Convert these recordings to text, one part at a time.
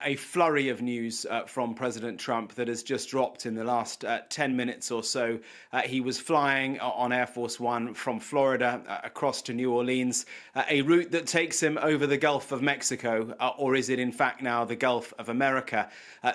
A flurry of news from President Trump that has just dropped in the last 10 minutes or so. He was flying on Air Force One from Florida across to New Orleans, a route that takes him over the Gulf of Mexico, or is it in fact now the Gulf of America?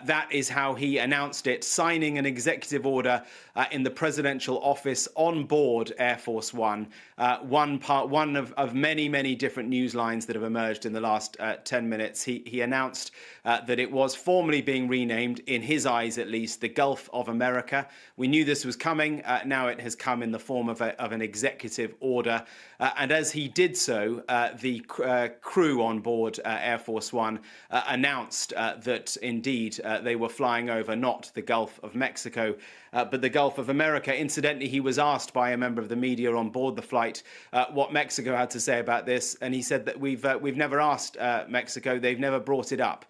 That is how he announced it, signing an executive order in the presidential office on board Air Force One. One of many, many different news lines that have emerged in the last 10 minutes. He announced that it was formally being renamed, in his eyes at least, the Gulf of America. We knew this was coming. Now it has come in the form of an executive order. And as he did so, the crew on board Air Force One announced that indeed they were flying over not the Gulf of Mexico, but the Gulf of America. Incidentally, he was asked by a member of the media on board the flight what Mexico had to say about this, and he said that we've never asked Mexico, they've never brought it up,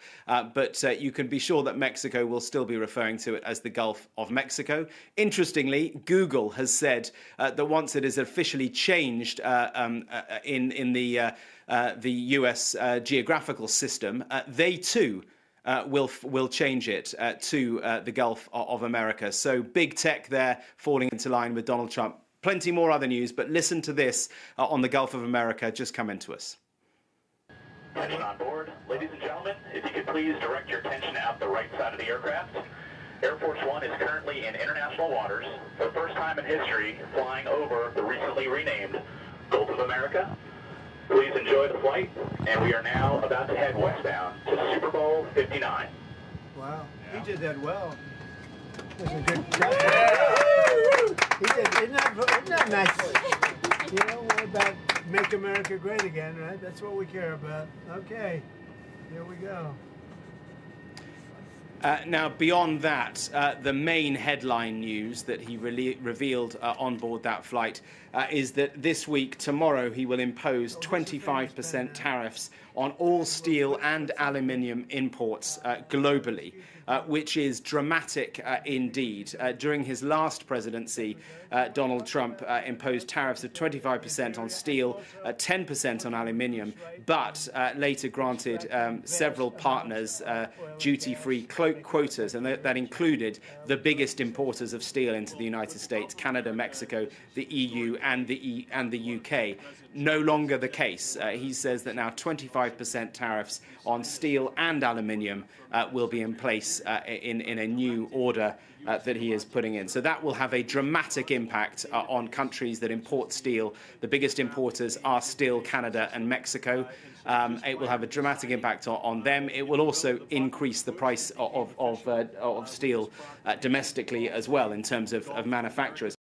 but you can be sure that Mexico will still be referring to it as the Gulf of Mexico. Interestingly, Google has said that once it is officially changed in the US geographical system, they too will change it to the Gulf of America. So big tech there falling into line with Donald Trump. Plenty more other news, but listen to this on the Gulf of America just come into us. Attention on board. Ladies and gentlemen, if you could please direct your attention out the right side of the aircraft. Air Force One is currently in international waters for the first time in history, flying over the recently renamed Gulf of America. Please enjoy the flight, and we are now about to head westbound to Super Bowl 59. Wow, he did that well. That's a good job. He did, isn't that nice? You know, what about make America great again, right? That's what we care about. Okay, here we go. Now, beyond that, the main headline news that he revealed on board that flight is that this week, tomorrow, he will impose 25% tariffs on all steel and aluminium imports globally, which is dramatic indeed. During his last presidency, Donald Trump imposed tariffs of 25% on steel, 10% on aluminium, but later granted several partners duty-free quotas, and that included the biggest importers of steel into the United States, Canada, Mexico, the EU, and the UK. No longer the case. He says that now 25% tariffs on steel and aluminium will be in place in a new order that he is putting in. So that will have a dramatic impact on countries that import steel. The biggest importers are still Canada and Mexico. It will have a dramatic impact on them. It will also increase the price of steel domestically as well in terms of manufacturers.